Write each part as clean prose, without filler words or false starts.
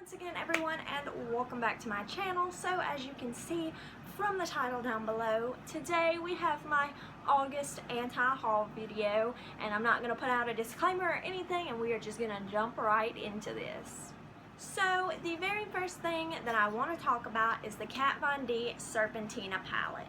Once again everyone, and welcome back to my channel. So as you can see from the title down below, today we have my August anti-haul video, and I'm not going to put out a disclaimer or anything, and we are just going to jump right into this. So the very first thing that I want to talk about is the KVD Serpentina palette.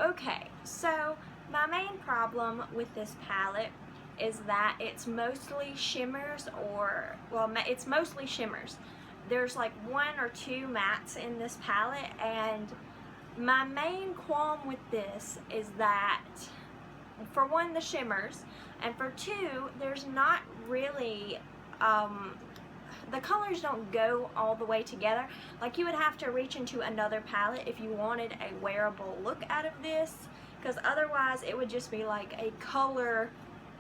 Okay, so my main problem with this palette is that it's mostly shimmers, it's mostly shimmers. There's like one or two mattes in this palette, and my main qualm with this is that, for one, the shimmers, and for two, there's not really, the colors don't go all the way together. Like, you would have to reach into another palette if you wanted a wearable look out of this, because otherwise it would just be like a color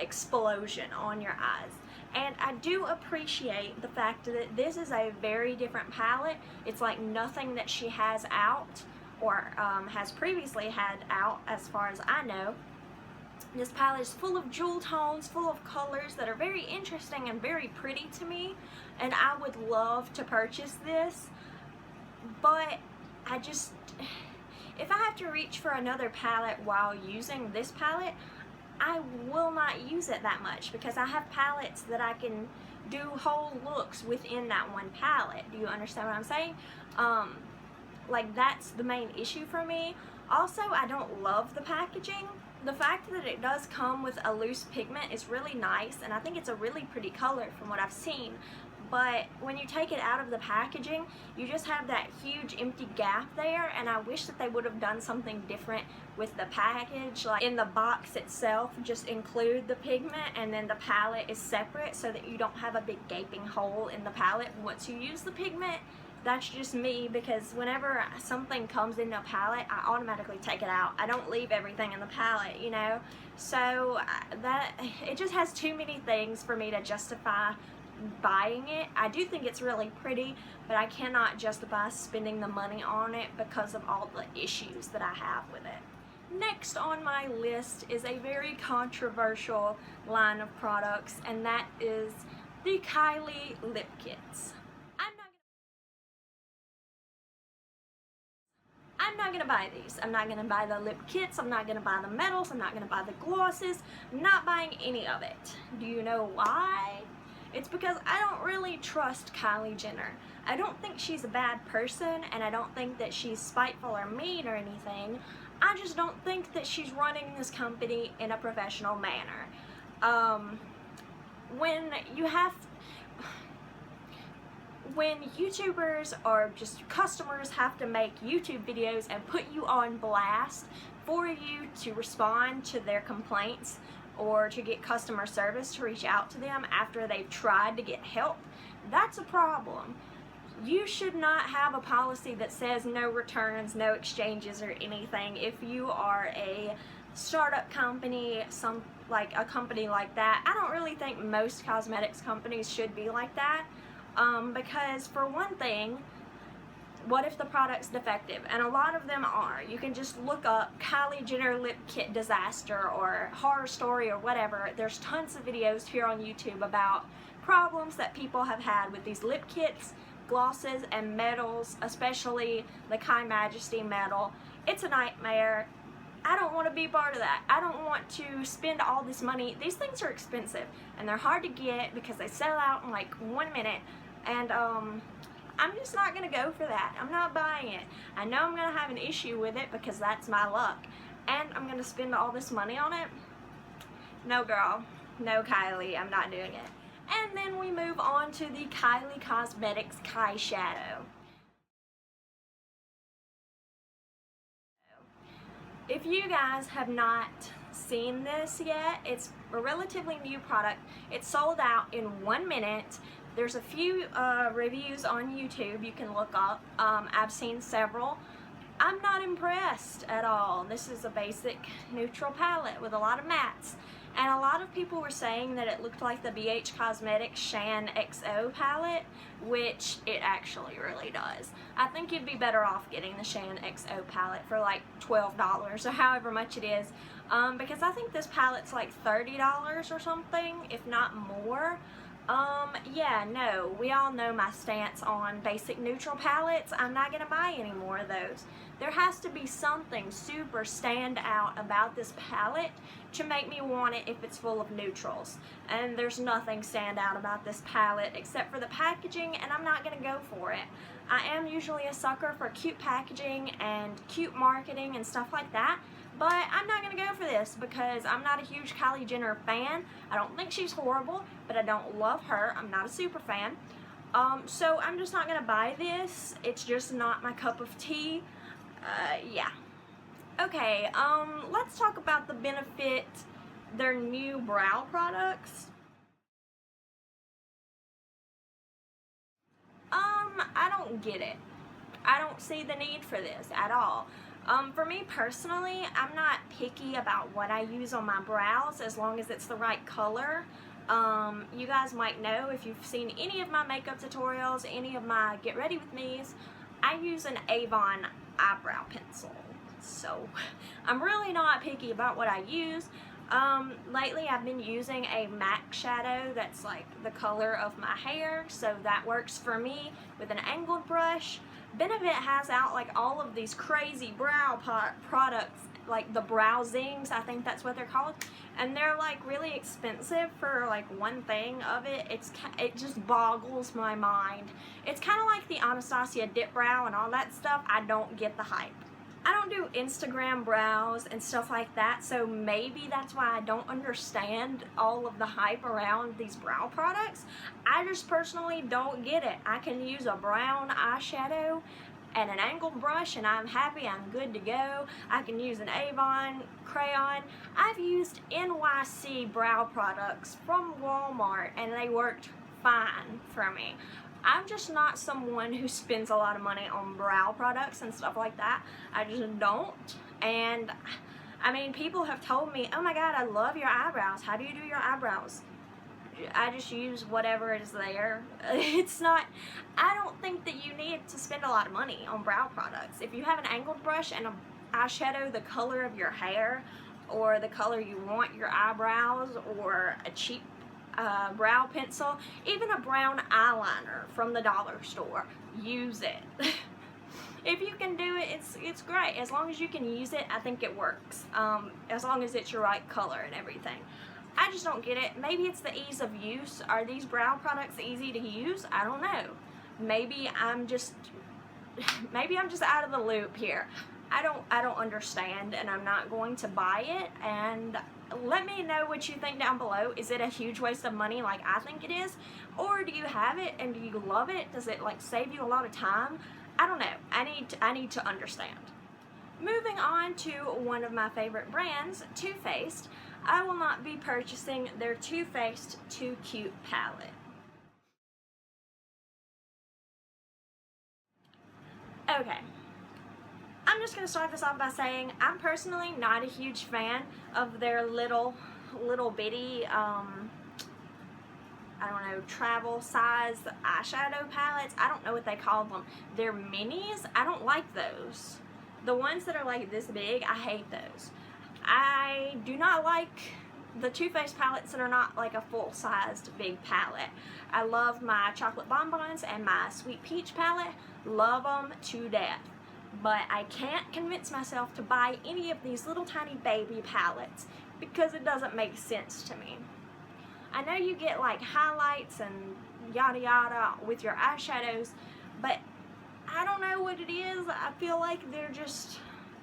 explosion on your eyes. And I do appreciate the fact that this is a very different palette. It's like nothing that she has out or has previously had out, as far as I know. This palette is full of jewel tones, full of colors that are very interesting and very pretty to me, and I would love to purchase this, but if I have to reach for another palette while using this palette, I will not use it that much, because I have palettes that I can do whole looks within that one palette. Do you understand what I'm saying? Like, that's the main issue for me. Also, I don't love the packaging. The fact that it does come with a loose pigment is really nice, and I think it's a really pretty color from what I've seen. But when you take it out of the packaging, you just have that huge empty gap there, and I wish that they would have done something different with the package. Like, in the box itself, just include the pigment, and then the palette is separate so that you don't have a big gaping hole in the palette once you use the pigment. That's just me, because whenever something comes in a palette, I automatically take it out. I don't leave everything in the palette, you know? So it just has too many things for me to justify buying it. I do think it's really pretty, but I cannot justify spending the money on it because of all the issues that I have with it. Next on my list is a very controversial line of products, and that is the Kylie lip kits. I'm not gonna buy these. I'm not gonna buy the lip kits. I'm not gonna buy the metals. I'm not gonna buy the glosses. I'm not buying any of it. Do you know why? It's because I don't really trust Kylie Jenner. I don't think she's a bad person, and I don't think that she's spiteful or mean or anything. I just don't think that she's running this company in a professional manner. When YouTubers or just customers have to make YouTube videos and put you on blast for you to respond to their complaints, or to get customer service to reach out to them after they've tried to get help, that's a problem. You should not have a policy that says no returns, no exchanges, or anything. If you are a startup company, like a company like that, I don't really think most cosmetics companies should be like that, because for one thing, what if the product's defective? And a lot of them are. You can just look up Kylie Jenner lip kit disaster or horror story or whatever. There's tons of videos here on YouTube about problems that people have had with these lip kits, glosses, and metals, especially the Kai Majesty metal. It's a nightmare. I don't want to be part of that. I don't want to spend all this money. These things are expensive, and they're hard to get because they sell out in like 1 minute, and I'm just not going to go for that. I'm not buying it. I know I'm going to have an issue with it because that's my luck, and I'm going to spend all this money on it. No, girl. No, Kylie. I'm not doing it. And then we move on to the Kylie Cosmetics Kyshadow. If you guys have not seen this yet, it's a relatively new product. It sold out in 1 minute. There's a few reviews on YouTube you can look up. I've seen several. I'm not impressed at all. This is a basic neutral palette with a lot of mattes. and a lot of people were saying that it looked like the BH Cosmetics Shan XO palette, which it actually really does. I think you'd be better off getting the Shan XO palette for like $12 or however much it is, because I think this palette's like $30 or something, if not more. Yeah, no, we all know my stance on basic neutral palettes. I'm not going to buy any more of those. There has to be something super stand out about this palette to make me want it if it's full of neutrals. And there's nothing stand out about this palette except for the packaging, and I'm not going to go for it. I am usually a sucker for cute packaging and cute marketing and stuff like that. But I'm not going to go for this because I'm not a huge Kylie Jenner fan. I don't think she's horrible, but I don't love her. I'm not a super fan. So I'm just not going to buy this. It's just not my cup of tea. Yeah. Okay, let's talk about the Benefit, their new brow products. I don't get it. I don't see the need for this at all. For me personally, I'm not picky about what I use on my brows as long as it's the right color. You guys might know if you've seen any of my makeup tutorials, any of my Get Ready With Me's, I use an Avon eyebrow pencil. So I'm really not picky about what I use. Lately I've been using a MAC shadow that's like the color of my hair, so that works for me with an angled brush. Benefit has out like all of these crazy brow products, like the brow zings, I think that's what they're called, and they're like really expensive for like one thing of it. It just boggles my mind. It's kind of like the Anastasia dip brow and all that stuff. I don't get the hype. I don't do Instagram brows and stuff like that, so maybe that's why I don't understand all of the hype around these brow products. I just personally don't get it. I can use a brown eyeshadow and an angled brush and I'm happy, I'm good to go. I can use an Avon crayon. I've used NYC brow products from Walmart and they worked fine for me. I'm just not someone who spends a lot of money on brow products and stuff like that. I just don't. And I mean, people have told me, oh my god, I love your eyebrows. How do you do your eyebrows? I just use whatever is there. It's not, I don't think that you need to spend a lot of money on brow products. If you have an angled brush and an eyeshadow the color of your hair or the color you want your eyebrows, or a cheap brow pencil, even a brown eyeliner from the dollar store, use it. If you can do it, it's great. As long as you can use it, I think it works. As long as it's your right color and everything. I just don't get it. Maybe it's the ease of use. Are these brow products easy to use? I don't know. Maybe I'm just out of the loop here. I don't understand, and I'm not going to buy it. And let me know what you think down below. Is it a huge waste of money like I think it is? Or do you have it and do you love it? Does it like save you a lot of time? I don't know. I need to understand. Moving on to one of my favorite brands, Too Faced. I will not be purchasing their Too Faced Too Cute palette. Okay. I'm just going to start this off by saying I'm personally not a huge fan of their little bitty, I don't know, travel size eyeshadow palettes. I don't know what they call them. They're minis. I don't like those. The ones that are like this big, I hate those. I do not like the Too Faced palettes that are not like a full-sized big palette. I love my chocolate bonbons and my sweet peach palette. Love them to death. But I can't convince myself to buy any of these little tiny baby palettes because it doesn't make sense to me. I know you get like highlights and yada yada with your eyeshadows, but I don't know what it is. I feel like they're just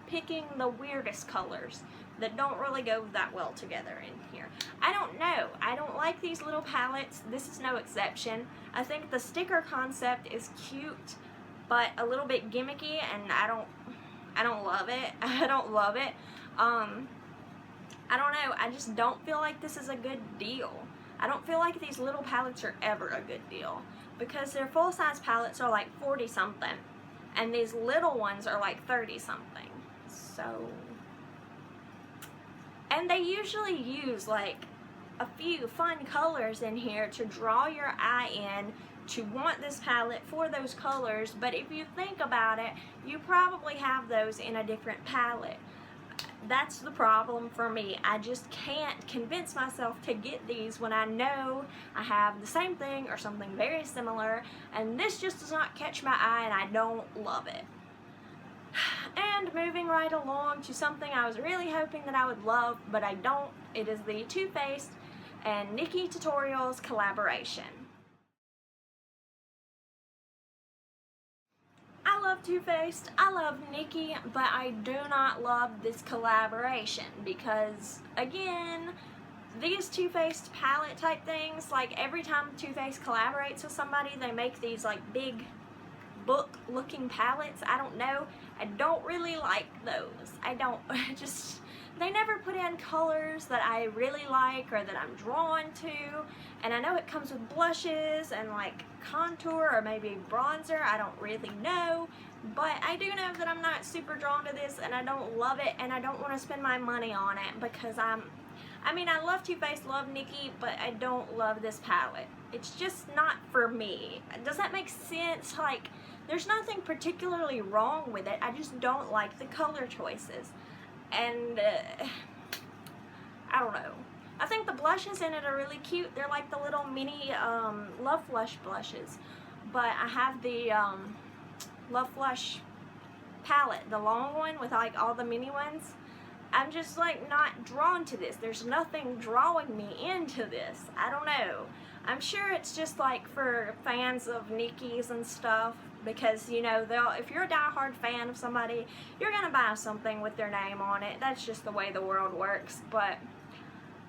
picking the weirdest colors that don't really go that well together in here. I don't know. I don't like these little palettes. This is no exception. I think the sticker concept is cute, but a little bit gimmicky, and I don't love it. I don't love it. I don't know. I just don't feel like this is a good deal. I don't feel like these little palettes are ever a good deal because their full-size palettes are like 40 something and these little ones are like 30 something. So And they usually use like a few fun colors in here to draw your eye in to want this palette for those colors, but if you think about it, you probably have those in a different palette. That's the problem for me. I just can't convince myself to get these when I know I have the same thing or something very similar, and this just does not catch my eye and I don't love it. And moving right along to something I was really hoping that I would love, but I don't. It is the Too Faced and Nikki Tutorials collaboration. I love Too Faced, I love Nikki, but I do not love this collaboration because, again, these Too Faced palette type things, like every time Too Faced collaborates with somebody, they make these like big book looking palettes. I don't know, I don't really like those. They never put in colors that I really like or that I'm drawn to, and I know it comes with blushes and like contour or maybe bronzer, I don't really know, but I do know that I'm not super drawn to this and I don't love it, and I don't want to spend my money on it because I love Too Faced, love Nikki, but I don't love this palette. It's just not for me. Does that make sense? Like, there's nothing particularly wrong with it, I just don't like the color choices. And I don't know. I think the blushes in it are really cute. They're like the little mini Love Flush blushes. But I have the Love Flush palette, the long one with like all the mini ones. I'm just like not drawn to this. There's nothing drawing me into this. I don't know. I'm sure it's just like for fans of Nikki's and stuff, because you know, if you're a diehard fan of somebody, you're gonna buy something with their name on it. That's just the way the world works, but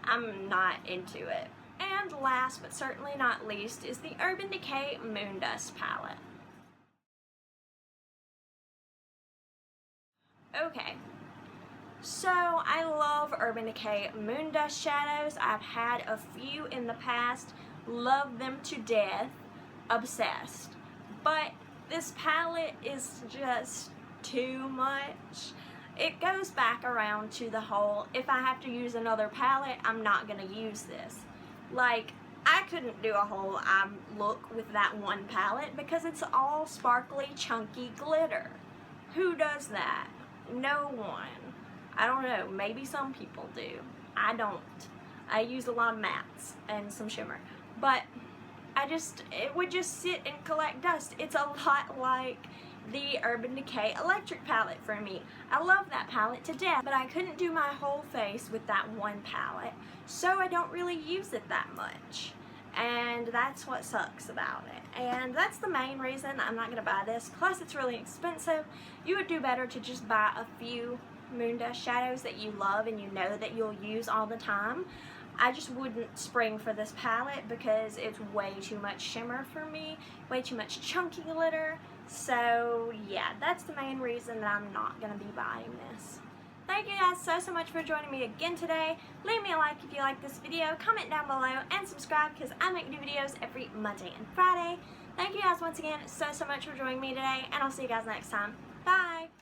I'm not into it. And last but certainly not least is the Urban Decay Moondust palette. Okay, so I love Urban Decay Moondust shadows. I've had a few in the past, love them to death, obsessed. But this palette is just too much. It goes back around to the whole, if I have to use another palette, I'm not gonna use this. Like, I couldn't do a whole eye look with that one palette because it's all sparkly, chunky glitter. Who does that? No one. I don't know, maybe some people do. I don't. I use a lot of mattes and some shimmer. But it would just sit and collect dust. It's a lot like the Urban Decay Electric palette for me. I love that palette to death, but I couldn't do my whole face with that one palette, so I don't really use it that much. And that's what sucks about it. And that's the main reason I'm not going to buy this. Plus, it's really expensive. You would do better to just buy a few Moondust shadows that you love and you know that you'll use all the time. I just wouldn't spring for this palette because it's way too much shimmer for me, way too much chunky glitter. So yeah, that's the main reason that I'm not going to be buying this. Thank you guys so much for joining me again today. Leave me a like if you like this video, comment down below, and subscribe because I make new videos every Monday and Friday. Thank you guys once again so much for joining me today, and I'll see you guys next time. Bye!